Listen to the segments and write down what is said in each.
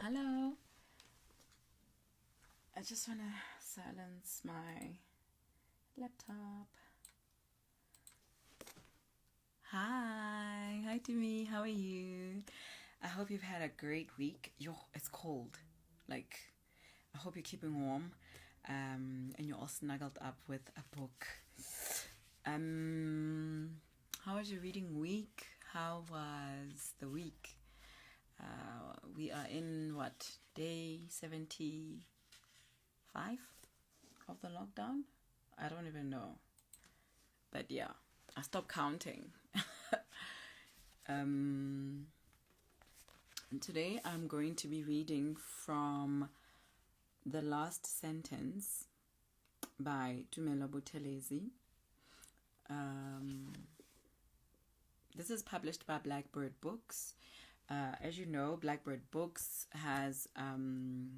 Hello. I just want to silence my laptop. Hi to me. How are you? I hope you've had a great week. It's cold. I hope you're keeping warm, and you're all snuggled up with a book. How was your reading week? How was the week? We are in day 75 of the lockdown? I don't even know. But yeah, I stopped counting. And today I'm going to be reading from The Last Sentence by Tumelo Buthelezi. This is published by Blackbird Books. As you know, Blackbird Books has Tumi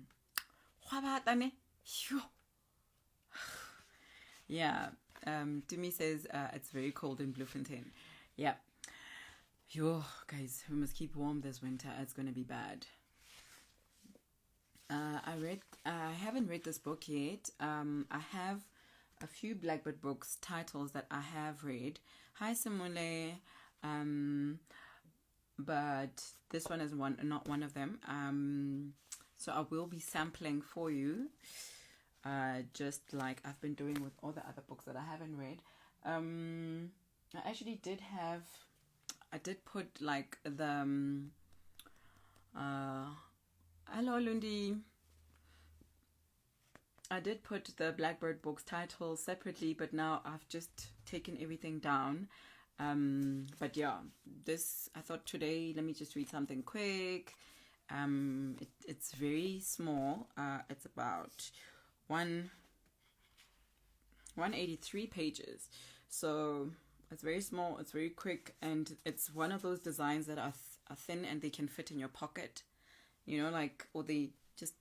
says it's very cold in Bloemfontein. Yeah. Guys, we must keep warm this winter. It's going to be bad. I haven't read this book yet. I have a few Blackbird Books titles that I have read. Hi, Simule. But this one is not one of them. So I will be sampling for you, just like I've been doing with all the other books that I haven't read. I actually did put like the hello Lundi. I did put the Blackbird Books titles separately, but now I've just taken everything down. But yeah, I thought today, let me just read something quick. It's very small. It's about 183 pages. So it's very small, it's very quick, and it's one of those designs that are thin and they can fit in your pocket, or they just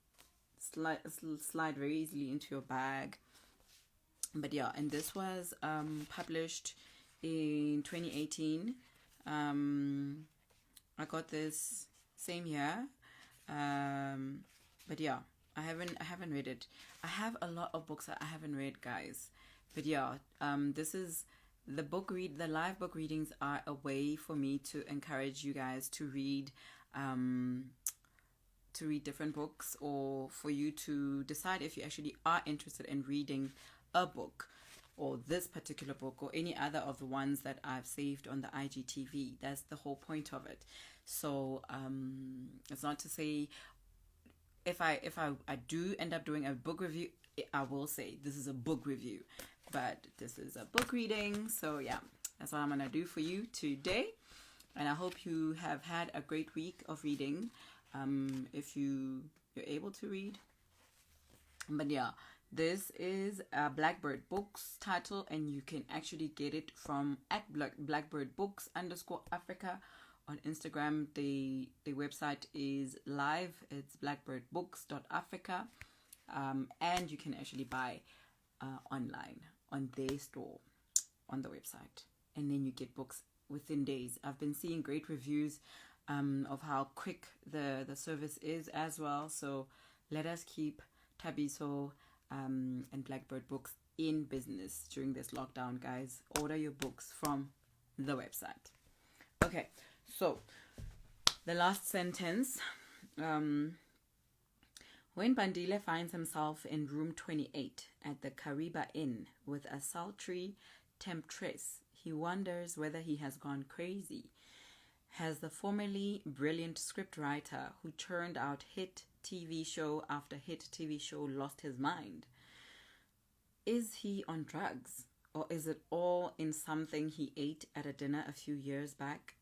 slide very easily into your bag. But yeah, and this was published in 2018. I got this same year. But yeah, I haven't read it. I have a lot of books that I haven't read, guys. But yeah, this is the live book readings are a way for me to encourage you guys to read different books, or for you to decide if you actually are interested in reading a book, or this particular book, or any other of the ones that I've saved on the IGTV. That's the whole point of it. So it's not to say if I do end up doing a book review, I will say this is a book review, but this is a book reading. So yeah, that's what I'm gonna do for you today, and I hope you have had a great week of reading. If you're able to read. But yeah, this is a Blackbird Books title, and you can actually get it from at Blackbird Books _Africa on Instagram. The website is live. It's blackbirdbooks.africa, and you can actually buy online on their store on the website, and then you get books within days. I've been seeing great reviews of how quick the service is as well. So let us keep Tabiso and Blackbird Books in business during this lockdown, guys. Order your books from the website. Okay, so The Last Sentence. When Bandile finds himself in room 28 at the Kariba Inn with a sultry temptress, he wonders whether he has gone crazy. Has the formerly brilliant scriptwriter who churned out hit TV show after hit TV show lost his mind? Is he on drugs? Or is it all in something he ate at a dinner a few years back?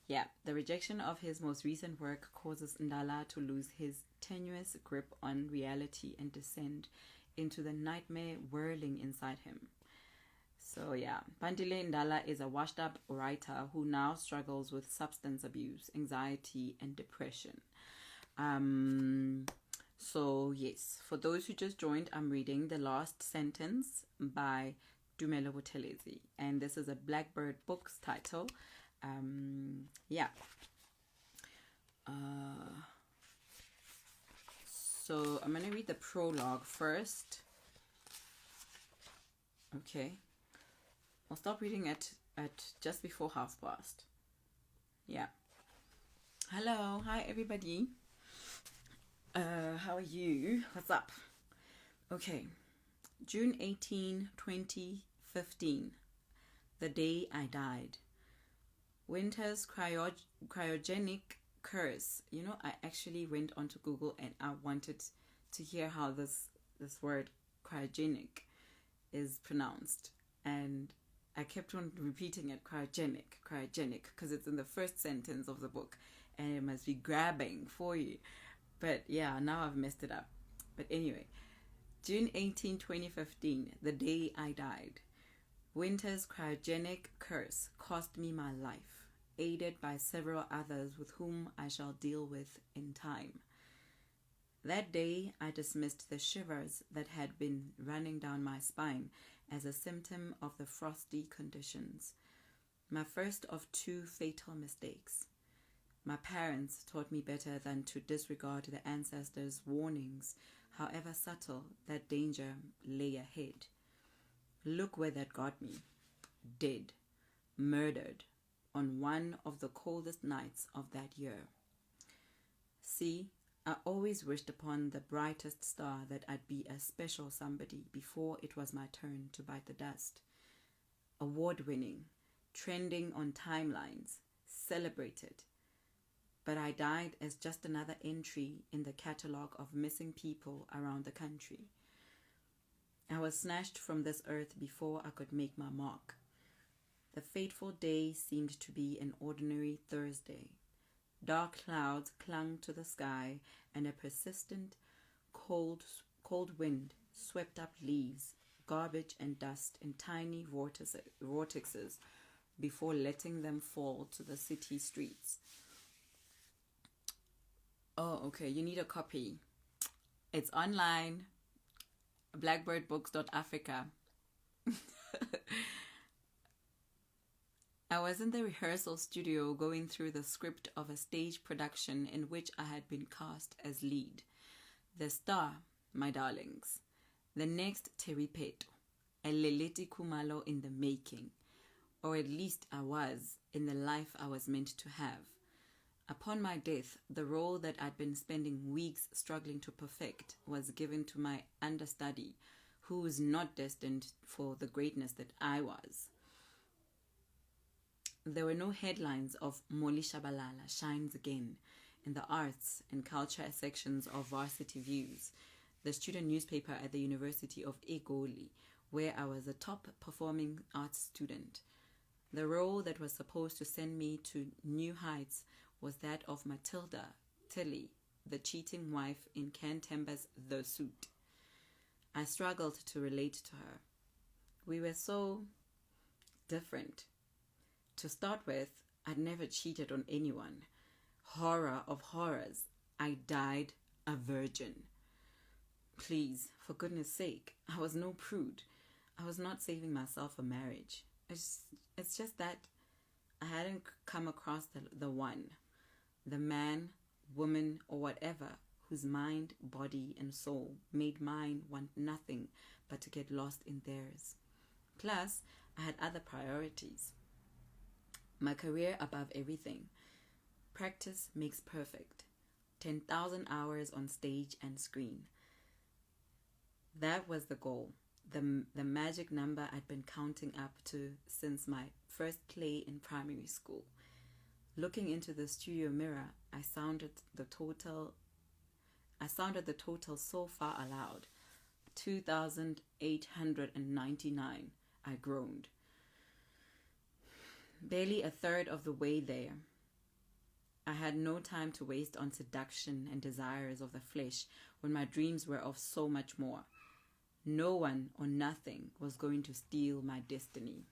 Yeah, the rejection of his most recent work causes Ndala to lose his tenuous grip on reality and descend into the nightmare whirling inside him. So yeah, Bandile Ndala is a washed-up writer who now struggles with substance abuse, anxiety, and depression. So yes, for those who just joined, I'm reading The Last Sentence by Tumelo Buthelezi, and this is a Blackbird Books title. So I'm going to read the prologue first. Okay. I'll stop reading at just before past. Yeah. Hello. Hi, everybody. How are you? What's up? Okay. June 18, 2015. The day I died. Winter's cryogenic curse. You know, I actually went onto Google and I wanted to hear how this word cryogenic is pronounced. And I kept on repeating it, cryogenic, because it's in the first sentence of the book. And it must be grabbing for you. But yeah, now I've messed it up. But anyway, June 18, 2015, the day I died. Winter's cryogenic curse cost me my life, aided by several others with whom I shall deal with in time. That day, I dismissed the shivers that had been running down my spine as a symptom of the frosty conditions. My first of 2 fatal mistakes. My parents taught me better than to disregard the ancestors' warnings, however subtle that danger lay ahead. Look where that got me. Dead, murdered, on one of the coldest nights of that year. See, I always wished upon the brightest star that I'd be a special somebody before it was my turn to bite the dust. Award-winning, trending on timelines, celebrated. But I died as just another entry in the catalogue of missing people around the country. I was snatched from this earth before I could make my mark. The fateful day seemed to be an ordinary Thursday. Dark clouds clung to the sky, and a persistent, cold wind swept up leaves, garbage, and dust in tiny vortexes before letting them fall to the city streets. Oh, okay, you need a copy. It's online. blackbirdbooks.africa. I was in the rehearsal studio going through the script of a stage production in which I had been cast as lead. The star, my darlings. The next Terry Peto, a Leleti Khumalo in the making. Or at least I was, in the life I was meant to have. Upon my death, the role that I'd been spending weeks struggling to perfect was given to my understudy, who was not destined for the greatness that I was. There were no headlines of Molly Shabalala shines again in the arts and culture sections of Varsity Views, the student newspaper at the University of Egoli, where I was a top performing arts student. The role that was supposed to send me to new heights was that of Matilda Tilly, the cheating wife in Ken Temba's The Suit. I struggled to relate to her. We were so different. To start with, I'd never cheated on anyone. Horror of horrors, I died a virgin. Please, for goodness sake, I was no prude. I was not saving myself for marriage. It's just that I hadn't come across the one. The man, woman, or whatever, whose mind, body, and soul made mine want nothing but to get lost in theirs. Plus, I had other priorities. My career above everything. Practice makes perfect. 10,000 hours on stage and screen. That was the goal, the magic number I'd been counting up to since my first play in primary school. Looking into the studio mirror, I sounded the total so far aloud. 2,899, I groaned. Barely a third of the way there. I had no time to waste on seduction and desires of the flesh when my dreams were of so much more. No one or nothing was going to steal my destiny.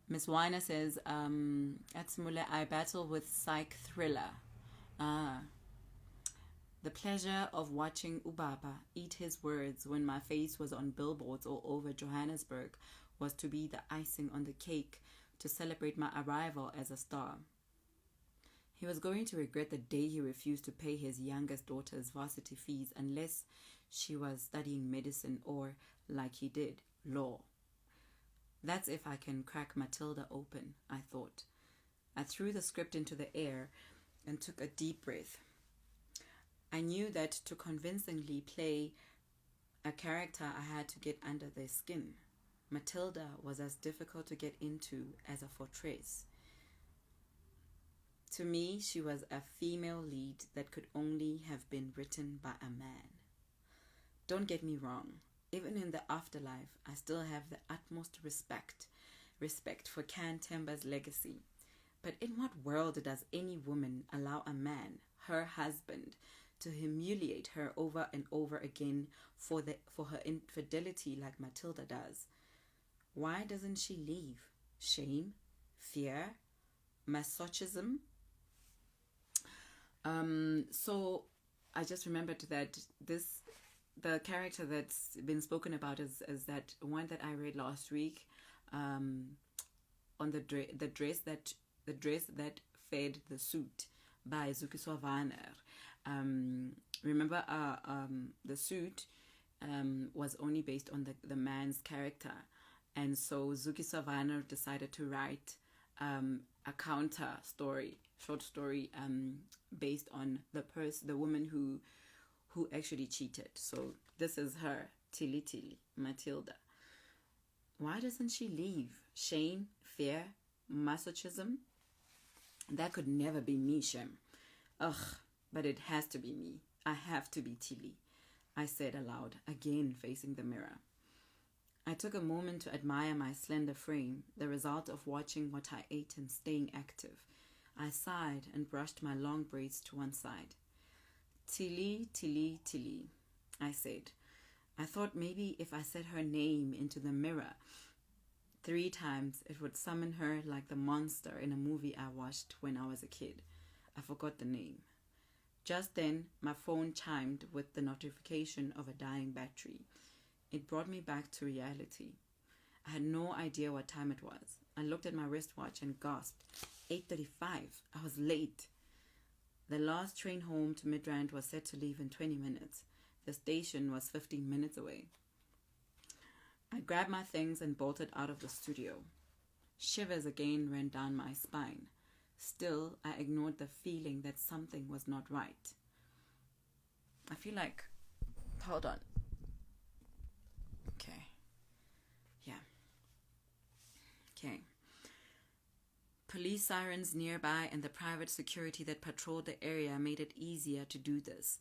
Miss Weiner says, at Smule, I battle with psych thriller. The pleasure of watching Ubaba eat his words when my face was on billboards all over Johannesburg was to be the icing on the cake to celebrate my arrival as a star. He was going to regret the day he refused to pay his youngest daughter's varsity fees unless she was studying medicine or, like he did, law. That's if I can crack Matilda open, I thought. I threw the script into the air and took a deep breath. I knew that to convincingly play a character, I had to get under their skin. Matilda was as difficult to get into as a fortress. To me, she was a female lead that could only have been written by a man. Don't get me wrong. Even in the afterlife, I still have the utmost respect for Cantemba's legacy. But in what world does any woman allow a man, her husband, to humiliate her over and over again for her infidelity like Matilda does? Why doesn't she leave? Shame? Fear? Masochism? So I just remembered that the character that's been spoken about is that one that I read last week, on the dress that fed the suit by Zukiswa Warner. Remember, the suit was only based on the man's character, and so Zukiswa Warner decided to write a counter story, short story, based on the woman who actually cheated. So this is her, Tili, Matilda. Why doesn't she leave? Shame, fear, masochism? That could never be me, Shem. Ugh, but it has to be me. I have to be Tili, I said aloud, again facing the mirror. I took a moment to admire my slender frame, the result of watching what I ate and staying active. I sighed and brushed my long braids to one side. Tili, I said. I thought maybe if I said her name into the mirror 3 times, it would summon her like the monster in a movie I watched when I was a kid. I forgot the name. Just then, my phone chimed with the notification of a dying battery. It brought me back to reality. I had no idea what time it was. I looked at my wristwatch and gasped. 8:35. I was late. The last train home to Midrand was set to leave in 20 minutes. The station was 15 minutes away. I grabbed my things and bolted out of the studio. Shivers again ran down my spine. Still, I ignored the feeling that something was not right. I feel like... Hold on. Okay. Yeah. Okay. Police sirens nearby and the private security that patrolled the area made it easier to do this.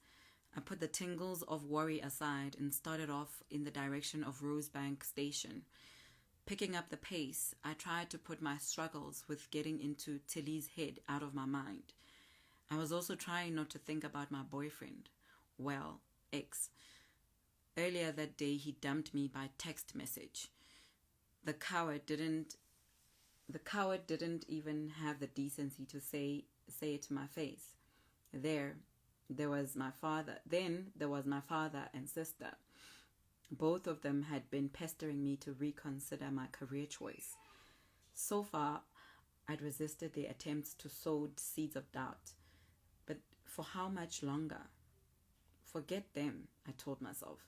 I put the tingles of worry aside and started off in the direction of Rosebank Station. Picking up the pace, I tried to put my struggles with getting into Tili's head out of my mind. I was also trying not to think about my boyfriend. Well, ex. Earlier that day, he dumped me by text message. The coward didn't even have the decency to say it to my face. There was my father and sister. Both of them had been pestering me to reconsider my career choice. So far, I'd resisted their attempts to sow seeds of doubt. But for how much longer? Forget them, I told myself.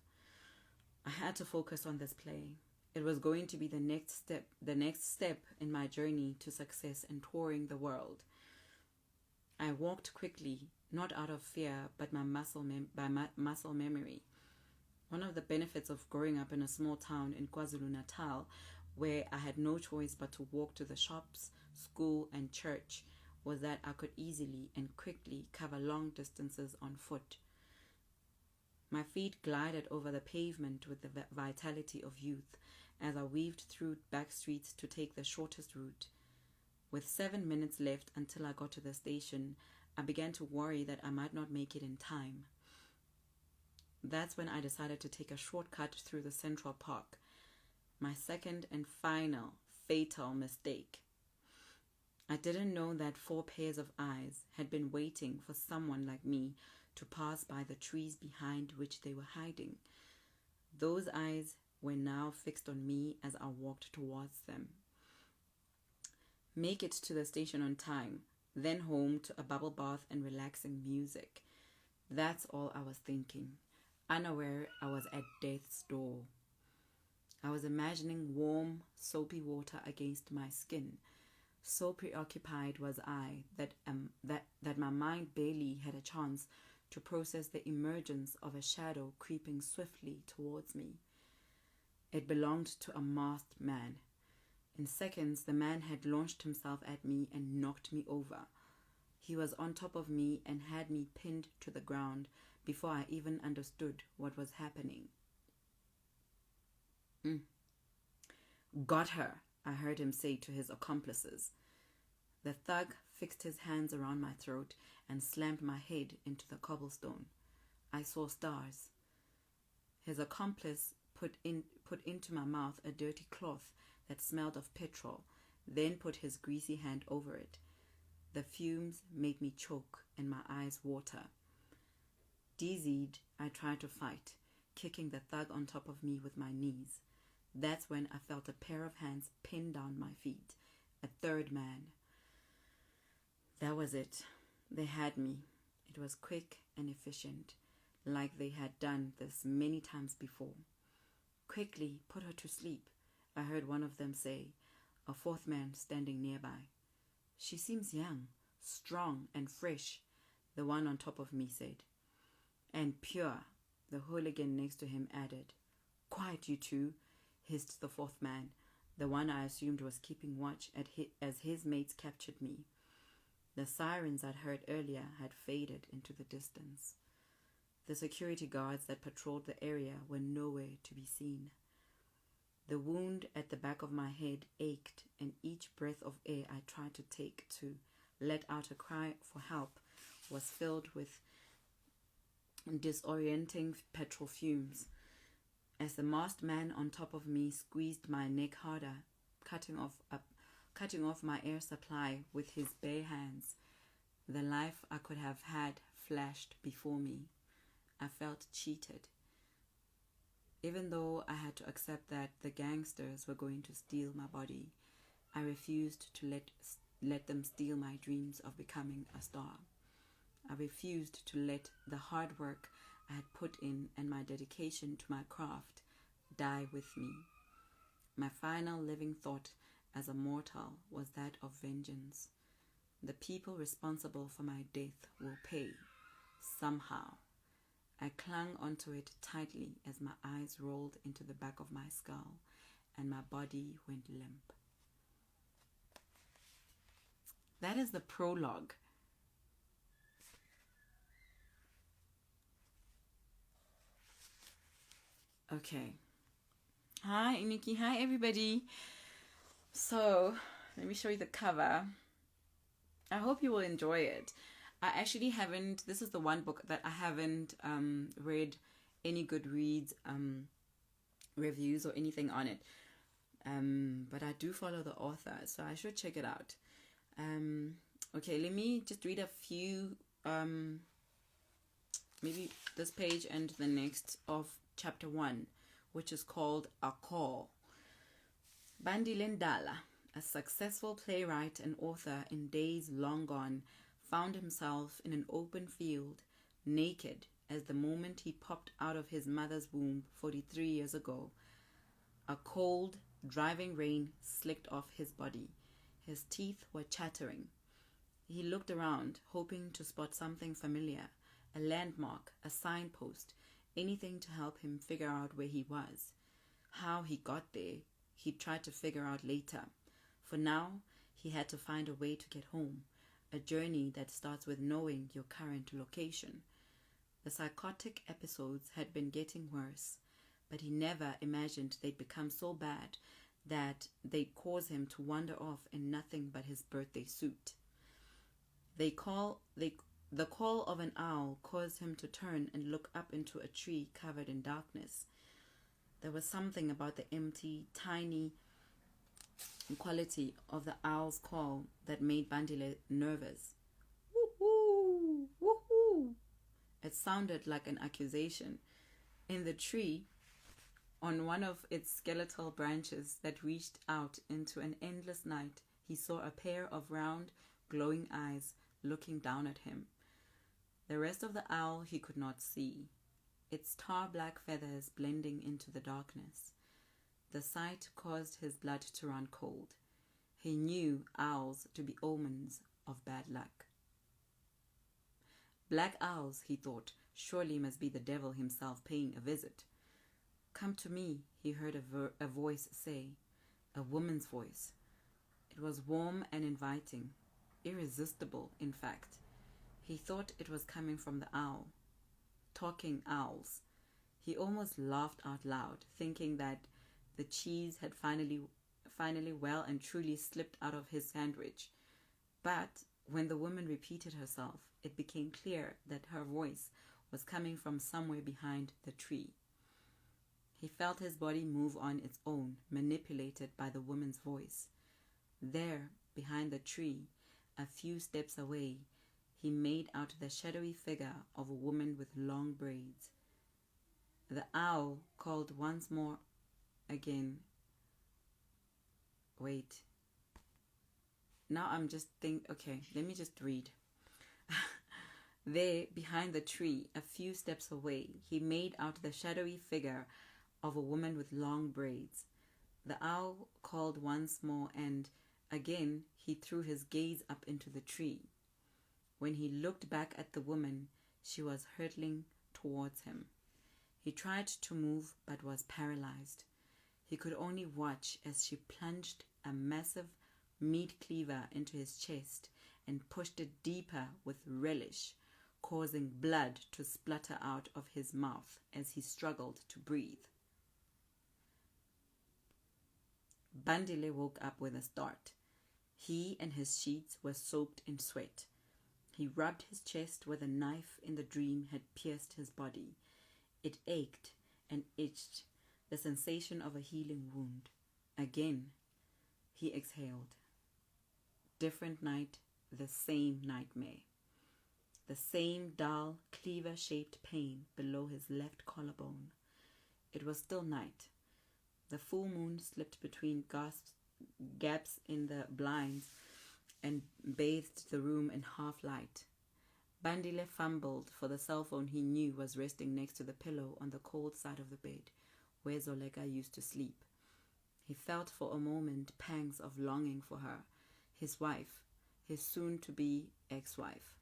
I had to focus on this play. It was going to be the next step in my journey to success and touring the world. I walked quickly, not out of fear, but by muscle memory. One of the benefits of growing up in a small town in KwaZulu-Natal, where I had no choice but to walk to the shops, school, and church, was that I could easily and quickly cover long distances on foot. My feet glided over the pavement with the vitality of youth as I weaved through back streets to take the shortest route. With 7 minutes left until I got to the station, I began to worry that I might not make it in time. That's when I decided to take a shortcut through the Central Park. My second and final fatal mistake. I didn't know that 4 pairs of eyes had been waiting for someone like me to pass by the trees behind which they were hiding. Those eyes were now fixed on me as I walked towards them. Make it to the station on time. then home to a bubble bath and relaxing music. That's all I was thinking. Unaware I was at death's door. I was imagining warm, soapy water against my skin. So preoccupied was I that my mind barely had a chance to process the emergence of a shadow creeping swiftly towards me. It belonged to a masked man. In seconds, the man had launched himself at me and knocked me over. He was on top of me and had me pinned to the ground before I even understood what was happening. Got her, I heard him say to his accomplices. The thug fixed his hands around my throat and slammed my head into the cobblestone. I saw stars. His accomplice put into my mouth a dirty cloth that smelled of petrol, then put his greasy hand over it. The fumes made me choke and my eyes water. Dizzied, I tried to fight, kicking the thug on top of me with my knees. That's when I felt a pair of hands pin down my feet. A third man. That was it. They had me. It was quick and efficient, like they had done this many times before. Quickly, put her to sleep, I heard one of them say, a fourth man standing nearby. She seems young, strong and fresh, the one on top of me said. And pure, the hooligan next to him added. Quiet, you two, hissed the fourth man, the one I assumed was keeping watch as his mates captured me. The sirens I'd heard earlier had faded into the distance. The security guards that patrolled the area were nowhere to be seen. The wound at the back of my head ached, and each breath of air I tried to take to let out a cry for help was filled with disorienting petrol fumes. As the masked man on top of me squeezed my neck harder, cutting off my air supply with his bare hands, the life I could have had flashed before me. I felt cheated. Even though I had to accept that the gangsters were going to steal my body, I refused to let them steal my dreams of becoming a star. I refused to let the hard work I had put in and my dedication to my craft die with me. My final living thought as a mortal was that of vengeance. The people responsible for my death will pay, somehow. I clung onto it tightly as my eyes rolled into the back of my skull and my body went limp. That is the prologue. Okay. Hi, Iniki. Hi, everybody. So, let me show you the cover. I hope you will enjoy it. I actually haven't, this is the one book that I haven't read any Goodreads reviews or anything on it. But I do follow the author, so I should check it out. Okay, let me just read a few, maybe this page and the next of chapter 1, which is called A Call. Bandile Ndala, a successful playwright and author in days long gone, found himself in an open field, naked as the moment he popped out of his mother's womb 43 years ago. A cold, driving rain slicked off his body. His teeth were chattering. He looked around, hoping to spot something familiar, a landmark, a signpost, anything to help him figure out where he was. How he got there, he'd try to figure out later. For now, he had to find a way to get home, a journey that starts with knowing your current location. The psychotic episodes had been getting worse, but he never imagined they'd become so bad that they'd cause him to wander off in nothing but his birthday suit. The call of an owl caused him to turn and look up into a tree covered in darkness. There was something about the empty, tiny quality of the owl's call that made Bandile nervous. Woohoo! Woohoo! It sounded like an accusation. In the tree, on one of its skeletal branches that reached out into an endless night, he saw a pair of round, glowing eyes looking down at him. The rest of the owl he could not see, its tar-black feathers blending into the darkness. The sight caused his blood to run cold. He knew owls to be omens of bad luck. Black owls, he thought, surely must be the devil himself paying a visit. "Come to me," he heard a voice say, a woman's voice. It was warm and inviting, irresistible, in fact. He thought it was coming from the owl. Talking owls. He almost laughed out loud, thinking that the cheese had finally well and truly slipped out of his sandwich. But when the woman repeated herself, it became clear that her voice was coming from somewhere behind the tree. He felt his body move on its own, manipulated by the woman's voice. There, behind the tree, a few steps away, he made out the shadowy figure of a woman with long braids. The owl called once more again. Wait. Now I'm just okay, let me just read. There, behind the tree, a few steps away, he made out the shadowy figure of a woman with long braids. The owl called once more, and again he threw his gaze up into the tree. When he looked back at the woman, she was hurtling towards him. He tried to move but was paralyzed. He could only watch as she plunged a massive meat cleaver into his chest and pushed it deeper with relish, causing blood to splatter out of his mouth as he struggled to breathe. Bandile woke up with a start. He and his sheets were soaked in sweat. He rubbed his chest where the knife in the dream had pierced his body. It ached and itched, the sensation of a healing wound. Again, he exhaled. Different night, the same nightmare. The same dull, cleaver-shaped pain below his left collarbone. It was still night. The full moon slipped between gaps in the blinds and bathed the room in half light. Bandile fumbled for the cell phone he knew was resting next to the pillow on the cold side of the bed, where Zoleka used to sleep. He felt for a moment pangs of longing for her, his wife, his soon-to-be ex-wife.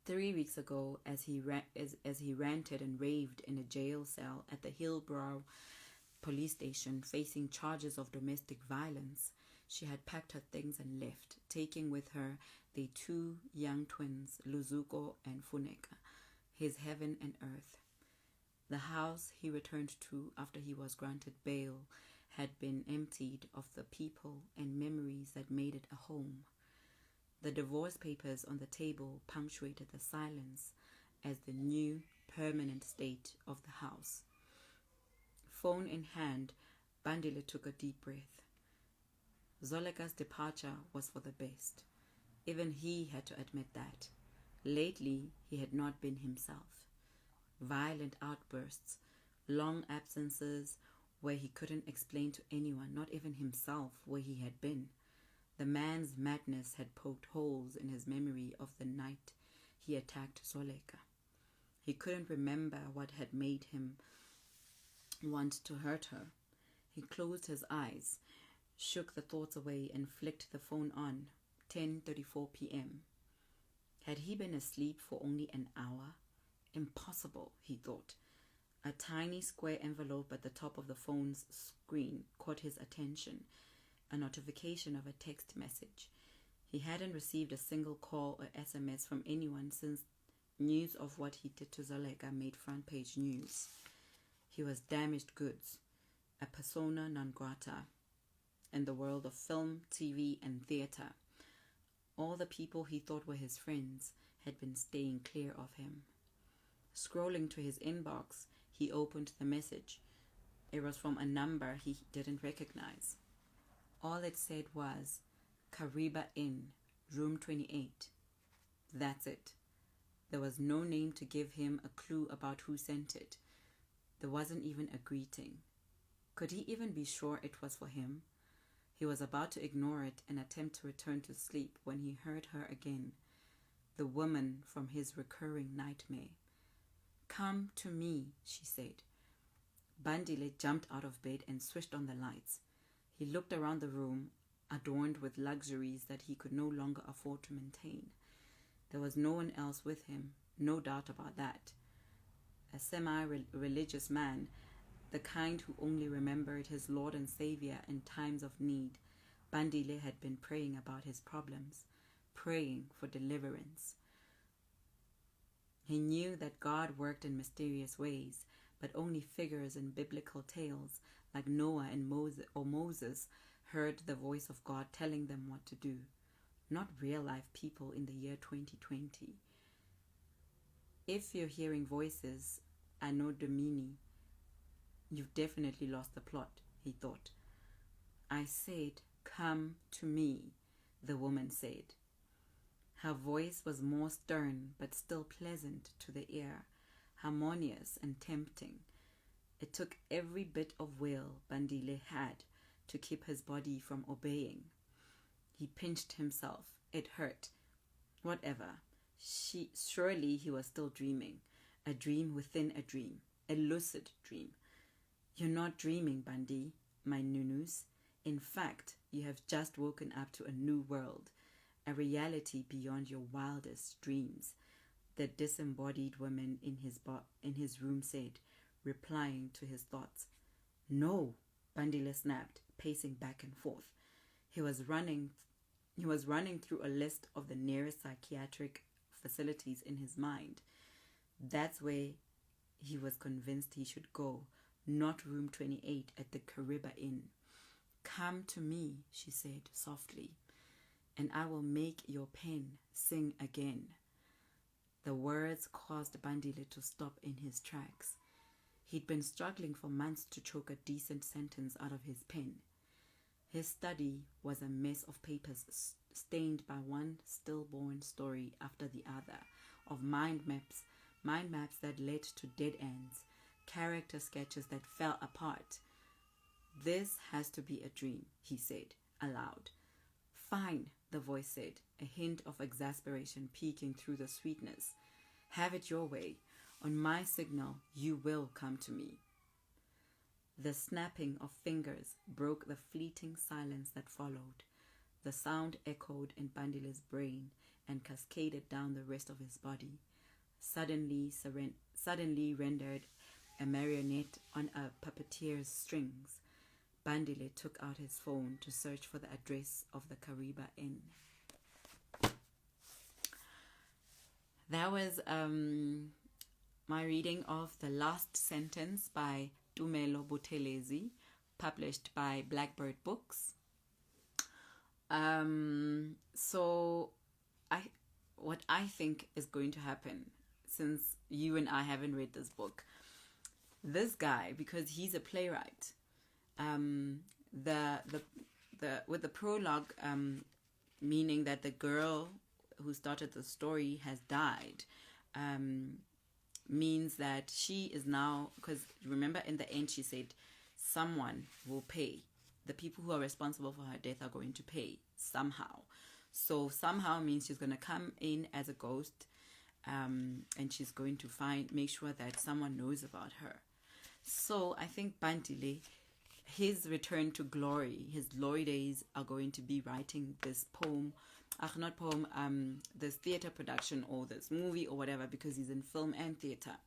3 weeks ago, as he ranted and raved in a jail cell at the Hillbrow police station facing charges of domestic violence, she had packed her things and left, taking with her their 2 young twins, Luzuko and Funeka, his heaven and earth. The house he returned to after he was granted bail had been emptied of the people and memories that made it a home. The divorce papers on the table punctuated the silence as the new permanent state of the house. Phone in hand, Bandile took a deep breath. Zoleka's departure was for the best. Even he had to admit that. Lately, he had not been himself. Violent outbursts, long absences where he couldn't explain to anyone, not even himself, where he had been. The man's madness had poked holes in his memory of the night he attacked Zoleka. He couldn't remember what had made him want to hurt her. He closed his eyes, shook the thoughts away, and flicked the phone on. 10:34 p.m. Had he been asleep for only an hour? Impossible, he thought. A tiny square envelope at the top of the phone's screen caught his attention. A notification of a text message. He hadn't received a single call or SMS from anyone since news of what he did to Zoleka made front-page news. He was damaged goods, a persona non grata in the world of film, TV, and theater. All the people he thought were his friends had been staying clear of him. Scrolling to his inbox, he opened the message. It was from a number he didn't recognize. All it said was, Kariba Inn, room 28. That's it. There was no name to give him a clue about who sent it. There wasn't even a greeting. Could he even be sure it was for him? He was about to ignore it and attempt to return to sleep when he heard her again, the woman from his recurring nightmare. "Come to me," she said. Bandile jumped out of bed and switched on the lights. He looked around the room, adorned with luxuries that he could no longer afford to maintain. There was no one else with him, no doubt about that. A semi-religious man, the kind who only remembered his Lord and Savior in times of need, Bandile had been praying about his problems, praying for deliverance. He knew that God worked in mysterious ways, but only figures in biblical tales like Noah and Moses heard the voice of God telling them what to do, not real-life people in the year 2020. If you're hearing voices, Anno Domini, you've definitely lost the plot, he thought. "I said, come to me," the woman said. Her voice was more stern but still pleasant to the ear, harmonious and tempting. It took every bit of will Bandile had to keep his body from obeying. He pinched himself. It hurt. Whatever. Surely he was still dreaming. A dream within a dream. A lucid dream. "You're not dreaming, Bandi, my nunus. In fact, you have just woken up to a new world, a reality beyond your wildest dreams," the disembodied woman in his room said, replying to his thoughts. "No," Bandile snapped, pacing back and forth. He was running through a list of the nearest psychiatric facilities in his mind. That's where he was convinced he should go, not room 28 at the Kariba Inn. "Come to me," she said softly, "and I will make your pen sing again." The words caused Bandile to stop in his tracks. He'd been struggling for months to choke a decent sentence out of his pen. His study was a mess of papers stained by one stillborn story after the other, of mind maps that led to dead ends, character sketches that fell apart. "This has to be a dream," he said, aloud. "Fine," the voice said, a hint of exasperation peeking through the sweetness. "Have it your way. On my signal, you will come to me." The snapping of fingers broke the fleeting silence that followed. The sound echoed in Bandile's brain and cascaded down the rest of his body, suddenly rendered a marionette on a puppeteer's strings. Bandile took out his phone to search for the address of the Kariba Inn. That was my reading of The Last Sentence by Tumelo Buthelezi, published by Blackbird Books. So what I think is going to happen, since you and I haven't read this book, this guy, because he's a playwright, with the prologue, meaning that the girl who started the story has died, means that she is now, because remember in the end she said someone will pay. The people who are responsible for her death are going to pay somehow. So somehow means she's going to come in as a ghost, and she's going to make sure that someone knows about her. So I think Bandile, his return to glory, his glory days are going to be writing this this theater production or this movie or whatever, because he's in film and theater.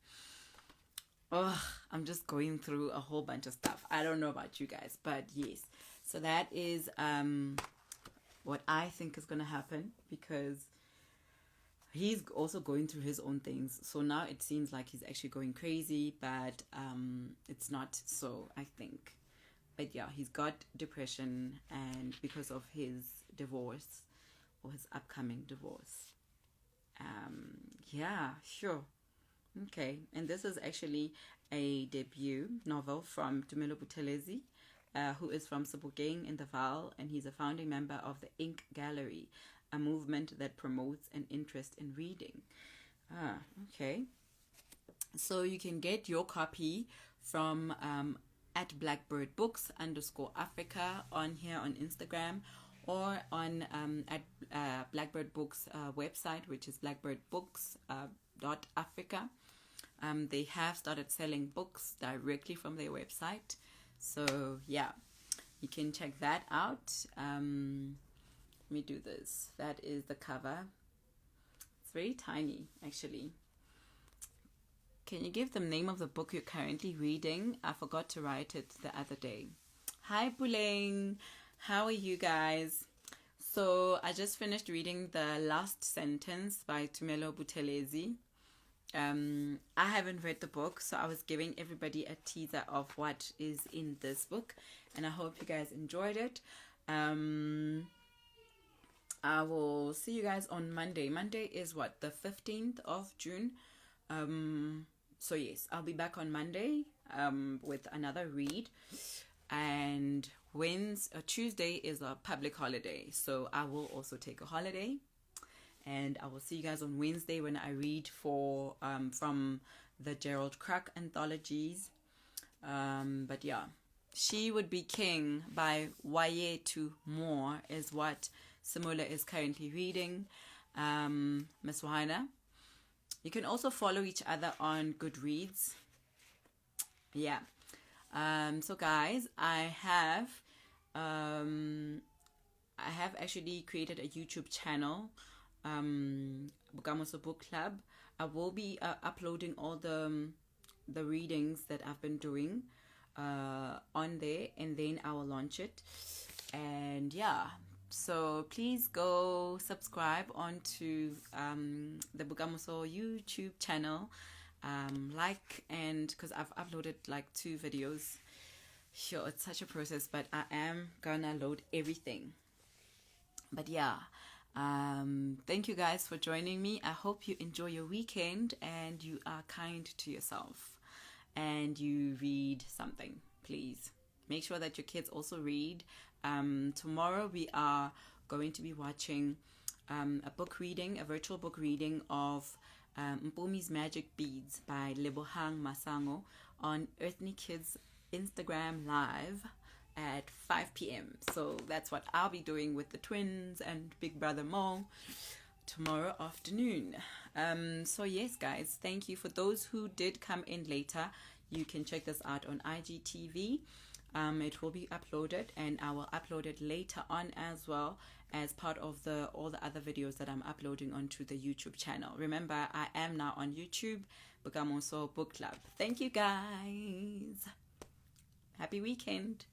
I'm just going through a whole bunch of stuff. I don't know about you guys, but yes. So that is what I think is going to happen, because he's also going through his own things. So now it seems like he's actually going crazy, but it's not so, I think. But yeah, he's got depression, and because of his divorce, or his upcoming divorce. Yeah, sure. Okay, and this is actually a debut novel from Tumelo Buthelezi, who is from Sebokeng in the Vaal, and he's a founding member of the Ink Gallery, a movement that promotes an interest in reading. Okay. So you can get your copy from at Blackbird Books _Africa on here on Instagram, or on at Blackbird Books website, which is blackbirdbooks.africa. They have started selling books directly from their website, so yeah, you can check that out. Let me do this. That is the cover. It's very tiny, actually. Can you give the name of the book you're currently reading? I forgot to write it the other day. Hi, Puleng. How are you guys? So I just finished reading The Last Sentence by Tumelo Buthelezi. I haven't read the book, so I was giving everybody a teaser of what is in this book, and I hope you guys enjoyed it. I will see you guys on Monday. Monday is what, the 15th of June? So yes, I'll be back on Monday with another read, and Tuesday is a public holiday, so I will also take a holiday, and I will see you guys on Wednesday when I read for from the Gerald Crack anthologies. But yeah, She Would Be King by Wayetu Moore is what Simula is currently reading. Miss Wahina. You can also follow each other on Goodreads. Yeah. So guys, I have actually created a YouTube channel, Bookamoso Book Club. I will be uploading all the readings that I've been doing on there, and then I will launch it. And yeah, so please go subscribe onto the Bookamoso YouTube channel, like, and because I've uploaded like 2 videos. Sure, it's such a process, but I am gonna load everything. But yeah, thank you guys for joining me. I hope you enjoy your weekend and you are kind to yourself and you read something. Please make sure that your kids also read. Tomorrow we are going to be watching a virtual book reading of Mpumi's Magic Beads by Lebohang Masango on Earthly Kids Instagram Live at 5 p.m. So that's what I'll be doing with the twins and Big Brother Mo tomorrow afternoon. So yes, guys, thank you. For those who did come in later, you can check this out on IGTV. It will be uploaded, and I will upload it later on as well as part of all the other videos that I'm uploading onto the YouTube channel. Remember, I am now on YouTube, Bookamoso Book Club. Thank you guys. Happy weekend.